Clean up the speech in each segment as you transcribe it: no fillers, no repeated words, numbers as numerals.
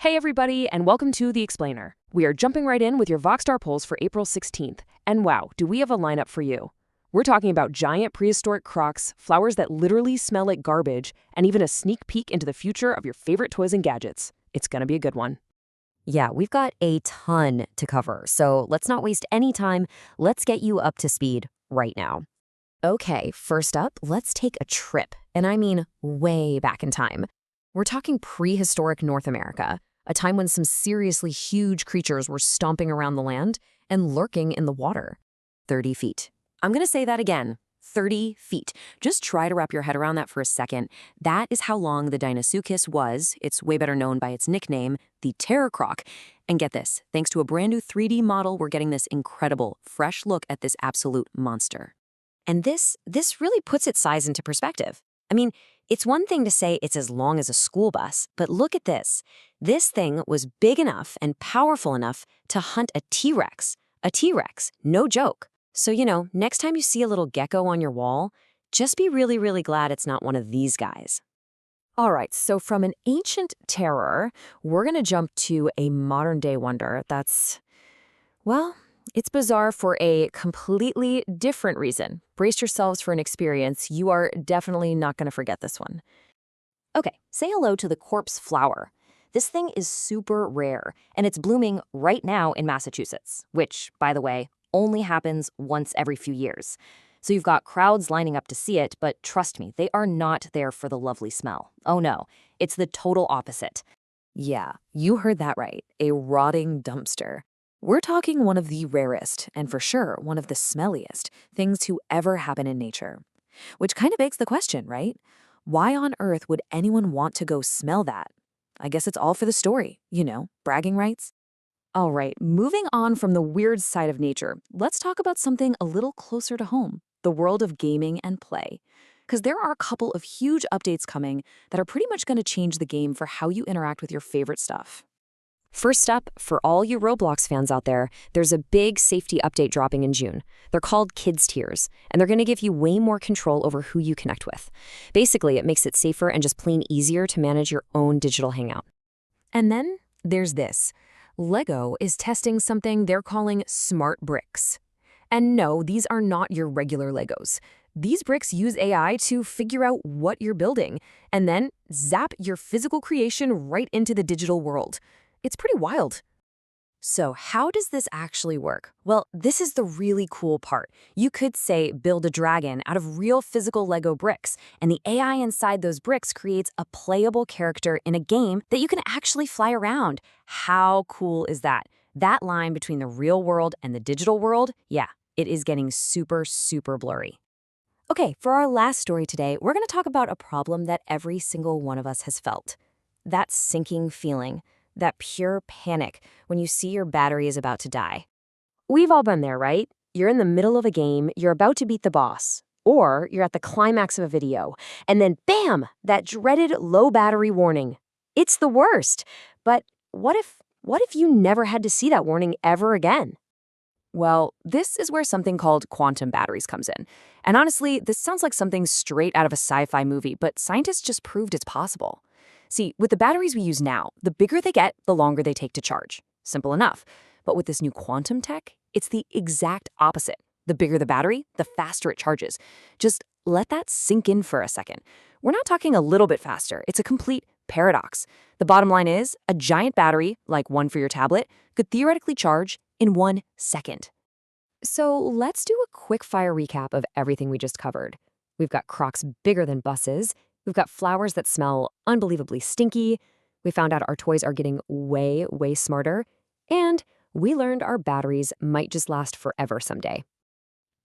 Hey everybody, and welcome to The Explainer. We are jumping right in with your Voxstar polls for April 16th. And wow, do we have a lineup for you. We're talking about giant prehistoric crocs, flowers that literally smell like garbage, and even a sneak peek into the future of your favorite toys and gadgets. It's gonna be a good one. Yeah, we've got a ton to cover, so let's not waste any time. Let's get you up to speed right now. Okay, first up, let's take a trip, and I mean way back in time. We're talking prehistoric North America, a time when some seriously huge creatures were stomping around the land and lurking in the water. 30 feet. I'm going to say that again. 30 feet. Just try to wrap your head around that for a second. That is how long the Deinosuchus was. It's way better known by its nickname, the Terror Croc. And get this, thanks to a brand new 3D model, we're getting this incredible, fresh look at this absolute monster. And this really puts its size into perspective. I mean, it's one thing to say it's as long as a school bus, but look at this. This thing was big enough and powerful enough to hunt a T-Rex. A T-Rex, no joke. So, next time you see a little gecko on your wall, just be really, really glad it's not one of these guys. All right, so from an ancient terror, we're going to jump to a modern-day wonder that's, well, it's bizarre for a completely different reason. Brace yourselves for an experience. You are definitely not going to forget this one. Okay, say hello to the corpse flower. This thing is super rare, and it's blooming right now in Massachusetts, which, by the way, only happens once every few years. So you've got crowds lining up to see it, but trust me, they are not there for the lovely smell. Oh no, it's the total opposite. Yeah, you heard that right, a rotting dumpster. We're talking one of the rarest, and for sure one of the smelliest, things to ever happen in nature. Which kind of begs the question, right? Why on earth would anyone want to go smell that? I guess it's all for the story, bragging rights. All right, moving on from the weird side of nature, let's talk about something a little closer to home, the world of gaming and play. Because there are a couple of huge updates coming that are pretty much going to change the game for how you interact with your favorite stuff. First up, for all you Roblox fans out there, there's a big safety update dropping in June. They're called Kids Tiers, and they're going to give you way more control over who you connect with. Basically, it makes it safer and just plain easier to manage your own digital hangout. And then there's this. Lego is testing something they're calling smart bricks. And no, these are not your regular Legos. These bricks use AI to figure out what you're building, and then zap your physical creation right into the digital world. It's pretty wild. So how does this actually work? Well, this is the really cool part. You could say build a dragon out of real physical Lego bricks, and the AI inside those bricks creates a playable character in a game that you can actually fly around. How cool is that? That line between the real world and the digital world, yeah, it is getting super, super blurry. Okay, for our last story today, we're going to talk about a problem that every single one of us has felt. That sinking feeling. That pure panic when you see your battery is about to die. We've all been there, right? You're in the middle of a game, you're about to beat the boss, or you're at the climax of a video, and then bam, that dreaded low battery warning. It's the worst. But what if you never had to see that warning ever again? Well, this is where something called quantum batteries comes in. And honestly, this sounds like something straight out of a sci-fi movie, but scientists just proved it's possible. See, with the batteries we use now, the bigger they get, the longer they take to charge. Simple enough. But with this new quantum tech, it's the exact opposite. The bigger the battery, the faster it charges. Just let that sink in for a second. We're not talking a little bit faster. It's a complete paradox. The bottom line is, a giant battery, like one for your tablet, could theoretically charge in 1 second. So let's do a quick fire recap of everything we just covered. We've got crocs bigger than buses. We've got flowers that smell unbelievably stinky. We found out our toys are getting way, way smarter. And we learned our batteries might just last forever someday.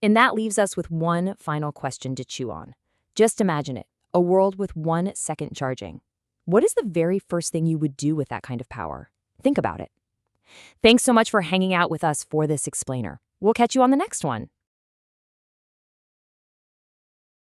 And that leaves us with one final question to chew on. Just imagine it, a world with 1 second charging. What is the very first thing you would do with that kind of power? Think about it. Thanks so much for hanging out with us for this explainer. We'll catch you on the next one.